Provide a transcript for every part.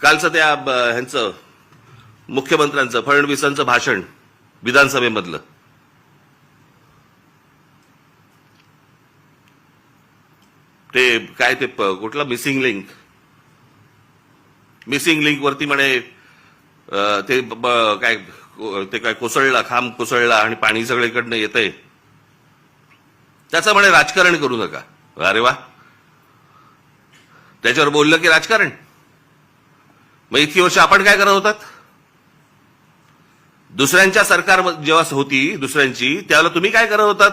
कालचं त्या ह्यांचं मुख्यमंत्र्यांचं फडणवीसांचं भाषण विधानसभेमधलं ते काय ते कुठला मिसिंग लिंक वरती म्हणे ते काय ते काय कोसळला, खांब कोसळला आणि पाणी सगळीकडनं येतंय, त्याचं म्हणे राजकारण करू नका. अरे वा, त्याच्यावर बोललं की राजकारण. मग इतकी वर्ष आपण काय करत होतात? दुसऱ्यांच्या सरकार जेव्हा होती दुसऱ्यांची, त्यावेळेला तुम्ही काय करत होतात?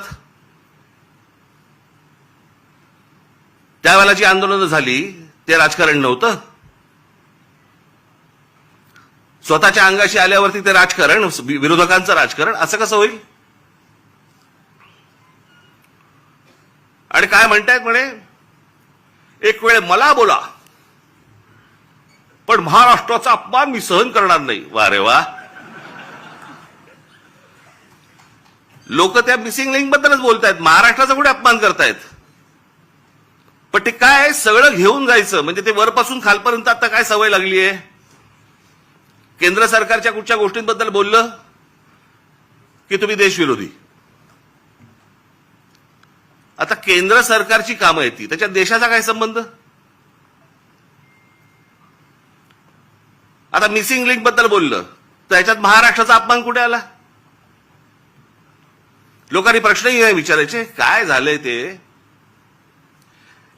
त्यावेळेला जी आंदोलनं झाली ते राजकारण नव्हतं. स्वतःच्या अंगाशी आल्यावरती ते राजकारण, विरोधकांचं राजकारण असं कसं होईल? आणि काय म्हणतायत म्हणे, एक वेळ मला बोला पण महाराष्ट्राचा अपमान मी सहन करणार नाही. वा रे वा, लोक त्या मिसिंग लिंक बद्दलच बोलतायत, महाराष्ट्राचा कुठे अपमान करतायत? पण ते काय सगळं घेऊन जायचं म्हणजे ते वरपासून खालपर्यंत आता काय सवय लागली आहे? केंद्र सरकारच्या कुठच्या गोष्टींबद्दल बोललं की तुम्ही देशविरोधी. आता केंद्र सरकारची कामं येते, त्याच्यात देशाचा काय संबंध? आता मिसिंग लिंक बद्दल बोललं तर याच्यात महाराष्ट्राचा अपमान कुठे आला? लोकांनी प्रश्नही नाही विचारायचे काय झालंय ते.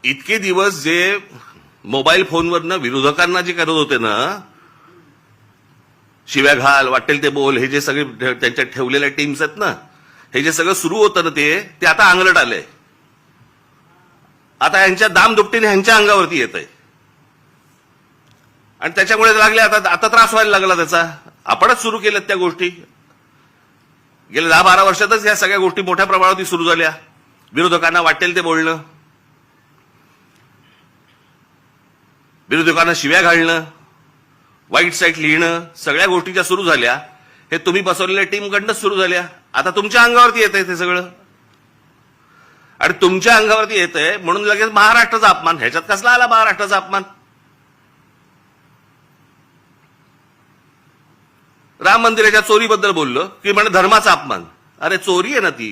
इतके दिवस जे मोबाईल फोनवरनं विरोधकांना जे करत होते ना, शिव्या घाल, वाटेल ते बोल, हे जे सगळे त्यांच्या ठेवलेल्या टीम्स आहेत ना, हे जे सगळं सुरू होतं ना ते आता अंगलट आलंय. आता यांच्या दामदुपटीने ह्यांच्या अंगावरती येत आहे आणि त्याच्यामुळे लागले आता त्रास व्हायला लागला त्याचा. आपणच सुरू केल्यात त्या गोष्टी. गेल्या 10-12 वर्षातच या सगळ्या गोष्टी मोठ्या प्रमाणावरती सुरू झाल्या. विरोधकांना वाटेल ते बोलणं, विरोधकांना शिव्या घालणं, वाईट साईट लिहिणं, सगळ्या गोष्टीच्या सुरू झाल्या. हे तुम्ही बसवलेल्या टीमकडनंच सुरू झाल्या. आता तुमच्या अंगावरती येतंय ते सगळं आणि तुमच्या अंगावरती येतंय म्हणून लगेच महाराष्ट्राचा अपमान. ह्याच्यात कसला आला महाराष्ट्राचा अपमान? राम मंदिराच्या चोरीबद्दल बोललो की म्हणे धर्माचा अपमान. अरे चोरी आहे ना ती,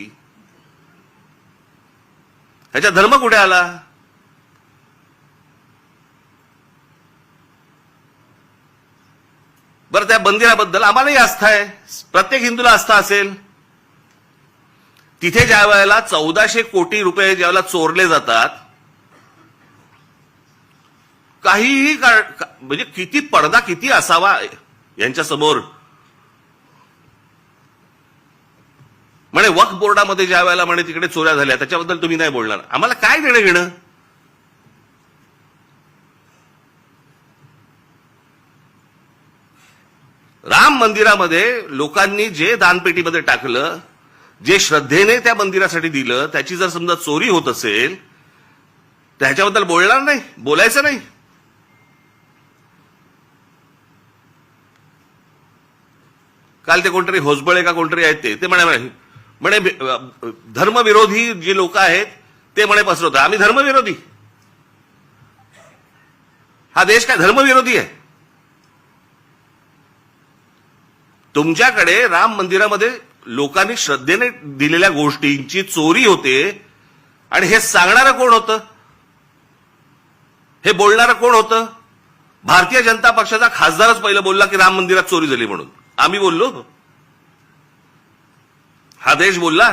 ह्याच्यात धर्म कुठे आला? बरं, त्या मंदिराबद्दल आम्हालाही आस्था आहे, प्रत्येक हिंदूला आस्था असेल. तिथे ज्या वेळेला 1400 कोटी रुपये ज्यावेळेला चोरले जातात, काहीही म्हणजे किती पडदा किती असावा यांच्या समोर. म्हणे वक्फ बोर्डामध्ये ज्या वेळेला म्हणे तिकडे चोऱ्या झाल्या त्याच्याबद्दल तुम्ही नाही बोलणार. आम्हाला काय देणं घेणं? राम मंदिरामध्ये लोकांनी जे दानपेटीमध्ये टाकलं, जे श्रद्धेने त्या मंदिरासाठी दिलं, त्याची जर समजा चोरी होत असेल तर ह्याच्याबद्दल बोलणार नाही, बोलायचं नाही. काल ते कोणतरी होसबळे का कोणतरी आहेत ते म्हणे धर्मविरोधी जे लोक आहेत ते म्हणे पसरवतात. आम्ही धर्मविरोधी? हा देश काय धर्मविरोधी आहे? तुमच्याकडे राम मंदिरामध्ये लोकांनी श्रद्धेने दिलेल्या गोष्टींची चोरी होते आणि हे सांगणारं कोण होतं? हे बोलणारं कोण होतं? भारतीय जनता पक्षाचा खासदारच पहिलं बोलला की राम मंदिरात चोरी झाली म्हणून. आम्ही बोललो? हा देश बोलला?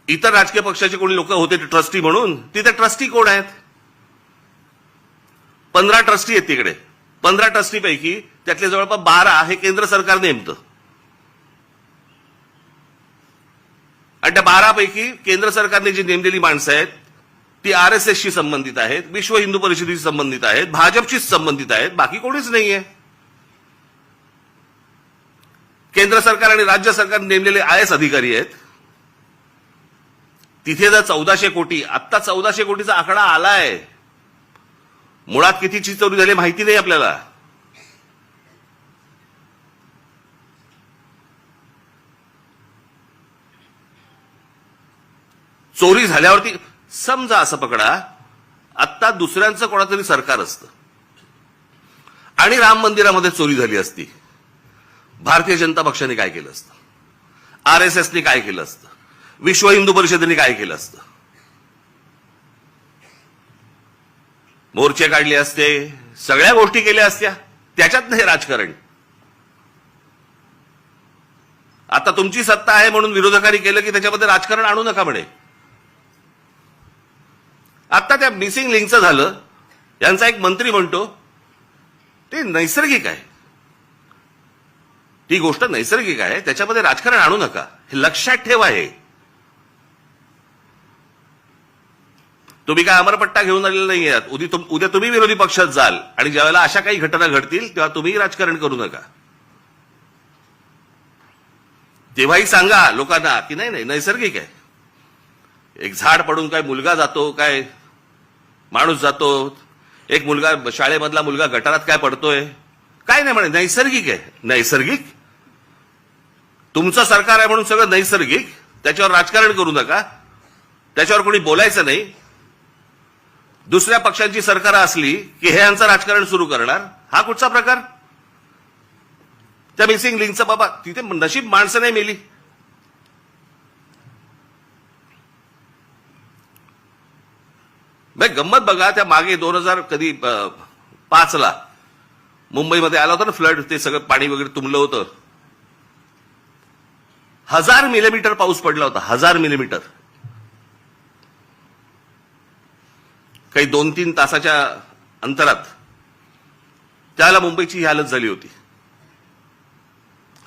इतर राजकीय पक्षाचे कोणी लोक होते ट्रस्टी म्हणून, तिथे ट्रस्टी कोण आहेत? 15 ट्रस्टी आहेत तिकडे. 15 ट्रस्टीपैकी त्यातले जवळपास 12 हे केंद्र सरकार नेमतं आणि त्या 12 पैकी केंद्र सरकारने जी नेमलेली माणसं आहेत ती RSSशी संबंधित आहेत, विश्व हिंदू परिषदेशी संबंधित आहेत, भाजपशीच संबंधित आहेत, बाकी कोणीच नाहीये. केंद्र सरकार आणि राज्य सरकार नेमलेले IAS अधिकारी आहेत. तिथे जर 1400 कोटी, आत्ता 1400 कोटीचा आकडा आलाय, मुळात कितीची चोरी झाली माहिती नाही आपल्याला. चोरी झाल्यावरती समजा असं पकडा आत्ता दुसऱ्यांचं कोणातरी सरकार असतं आणि राम मंदिरामध्ये चोरी झाली असती, भारतीय जनता पक्षाने काय केलं असतं, आरएसएसने काय केलं असतं, विश्व हिंदू परिषदेने काय केलं असतं? मोर्चे काढले असते, सगळ्या गोष्टी केल्या असत्या. त्याच्यात नाही राजकारण. आता तुमची सत्ता आहे म्हणून विरोधकांनी केलं की त्याच्यामध्ये राजकारण आणू नका म्हणे. आता त्या मिसिंग लिंकचं झालं, यांचा एक मंत्री म्हणतो ते नैसर्गिक आहे, ती गोष्ट नैसर्गिक आहे, त्याच्यामध्ये राजकारण आणू नका, हे लक्षात ठेवा. हे तुम्ही काय अमरपट्टा घेऊन आलेला नाही आहात. उद्या तुम्ही विरोधी पक्षात जाल आणि ज्यावेळेला अशा काही घटना घडतील तेव्हा तुम्ही राजकारण करू नका. तेव्हाही सांगा लोकांना की नाही नाही नैसर्गिक आहे. एक झाड पडून काय मुलगा जातो, काय माणूस जातो, एक मुलगा शाळेमधला मुलगा गटारात काय पडतोय, काय नाही म्हणे, नैसर्गिक आहे. नैसर्गिक? तुमचं सरकार आहे म्हणून सगळं नैसर्गिक, त्याच्यावर राजकारण करू नका, त्याच्यावर कोणी बोलायचं नाही. दुसऱ्या पक्षांची सरकार असली की हे यांचं राजकारण सुरू करणार, हा कुठचा प्रकार? त्या मिसिंग लिंकचं बाबा तिथे नशीब माणसं नाही मेली. गंमत बघा, त्या मागे 2005 मुंबईमध्ये आला होता ना फ्लड, ते सगळं पाणी वगैरे तुंबलं होतं. 1000 मिलीमीटर पाऊस पडला होता, 1000 मिलीमीटर. काही 2-3 तासाच्या अंतरात त्याला मुंबईची ही हालत झाली होती.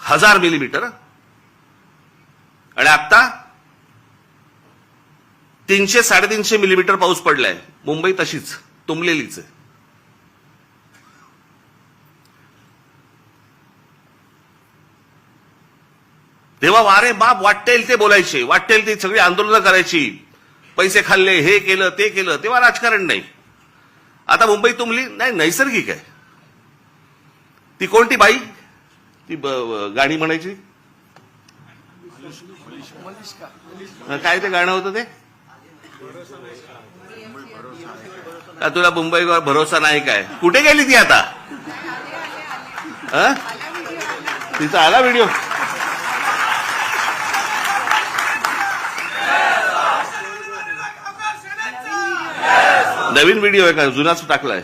1000 मिलीमीटर. आणि आता 300-350 मिलीमीटर पाऊस पडलाय. मुंबई तशीच तुंबलेलीच आहे. तेव्हा वारे बाप वाटेल ते बोलायचे, वाटेल ते सगळी आंदोलनं करायची, पैसे खाल्ले, हे केलं ते केलं, तेव्हा राजकारण नाही. आता मुंबई तुंबली नाही, नैसर्गिक आहे. ती कोणती बाई ती गाणी म्हणायची, काय ते गाणं होतं ते, तुला मुंबईवर भरोसा नाही काय, कुठे गेली ती आता? तिचा आला व्हिडिओ. नवीन व्हिडिओ आहे का, जुनाच टाकलाय?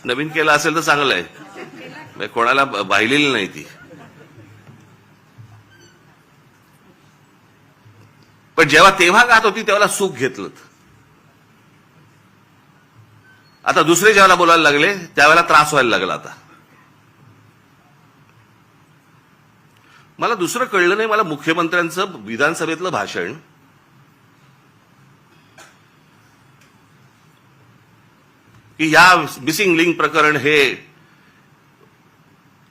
नवीन केला असेल तर चांगलं आहे, कोणाला पाहिलेली नाही ती. पण तेव्हा गात होती तेव्हा सुख घेतलं. आता दुसरे जेव्हा बोलायला लागले त्यावेळेला त्रास व्हायला लागला. आता मला दुसरं कळलं नाही, मला मुख्यमंत्र्यांचं विधानसभेतलं भाषण की या मिसिंग लिंक प्रकरण हे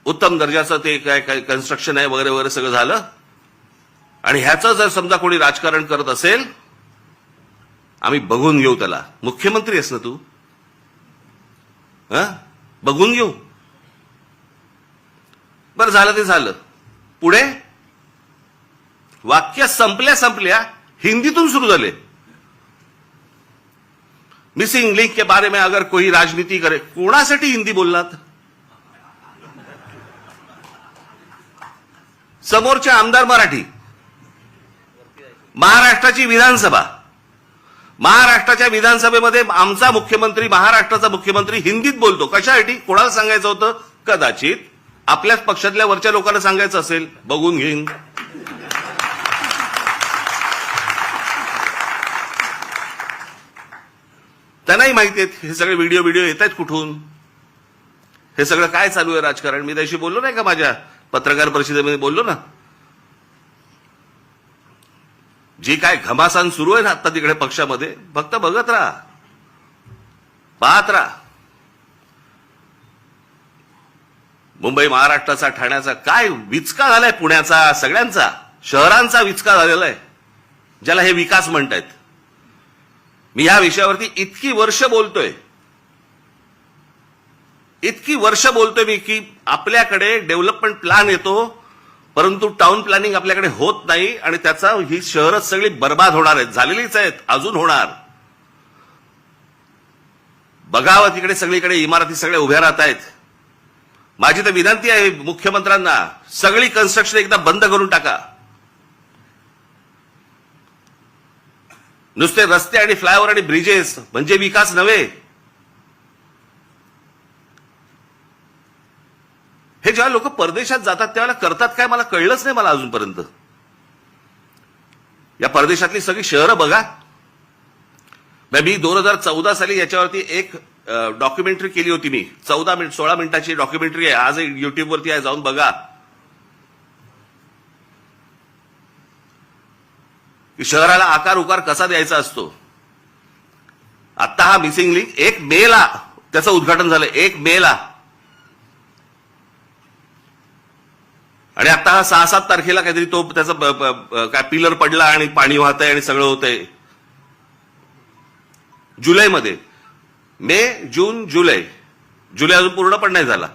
उत्तम दर्जाचं ते काय काय कन्स्ट्रक्शन आहे वगैरे वगैरे सगळं झालं, आणि ह्याचं जर समजा कोणी राजकारण करत असेल आम्ही बघून घेऊ त्याला. मुख्यमंत्री आहेस ना तू, बघून घेऊ. बरं झालं ते झालं. पुढे वाक्य संपल्या हिंदीतून सुरू झाले. मिसिंग लिंक के बारे में अगर कोई राजनीति करे, कोणासाठी हिंदी बोललात? समोरचे आमदार मराठी, महाराष्ट्राची विधानसभा, महाराष्ट्राच्या विधानसभेमध्ये आमचा मुख्यमंत्री, महाराष्ट्राचा मुख्यमंत्री हिंदीत बोलतो. कशासाठी? कोणाला सांगायचं होतं? कदाचित आपल्याच पक्षातल्या वरच्या लोकांना सांगायचं असेल, बघून घेईन. त्यांनाही माहिती आहेत हे सगळे व्हिडिओ येत आहेत कुठून, हे सगळं काय चालू आहे राजकारण. मी त्याशी बोललो नाही का, माझ्या पत्रकार परिषदेमध्ये बोललो ना, जी काय घमासान सुरू आहे ना आता तिकडे पक्षामध्ये, फक्त बघत राहा, पाहत राहा. मुंबई महाराष्ट्राचा, ठाण्याचा काय विचका झालाय, पुण्याचा, सगळ्यांचा शहरांचा विचका झालेला आहे, ज्याला हे विकास म्हणतायत. मी या विषयावरती इतकी वर्ष बोलतोय मी की आपल्याकडे डेव्हलपमेंट प्लॅन येतो परंतु टाउन प्लॅनिंग आपल्याकडे होत नाही, आणि त्याचा ही शहरच सगळी बर्बाद होणार आहेत, झालेलीच आहेत, अजून होणार. बघावं तिकडे सगळीकडे इमारती सगळ्या उभ्या राहत आहेत. माझी तर विनंती आहे मुख्यमंत्र्यांना, सगळी कन्स्ट्रक्शन एकदा बंद करून टाका. नुसते रस्ते आणि फ्लायओव्हर आणि ब्रिजेस म्हणजे विकास नव्हे. हे जेव्हा लोक परदेशात जातात त्यावेळेला करतात काय मला कळलंच नाही मला अजूनपर्यंत. या परदेशातली सगळी शहरं बघा. मी 2014 साली याच्यावरती एक डॉक्युमेंटरी केली होती. मी 16 मिनिटाची डॉक्युमेंटरी आहे, आज युट्यूबवरती आहे, जाऊन बघा. की शहराला आकार उकार कसा द्यायचा असतो. आता हा मिसिंग लिंक 1 मेला त्याचं उद्घाटन झालं, 1 मेला. आणि आता हा 6-7 तारखेला काहीतरी तो त्याचा काय पिलर पडला आणि पाणी वाहतंय आणि सगळं होतंय. जुलैमध्ये मे, जून, जुलै अजून पूर्ण पण नाही झाला.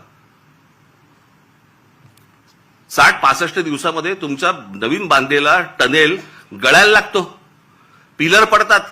60-65 दिवसामध्ये तुमचा नवीन बांधलेला टनेल गळायला लागतो, पिलर पडतात.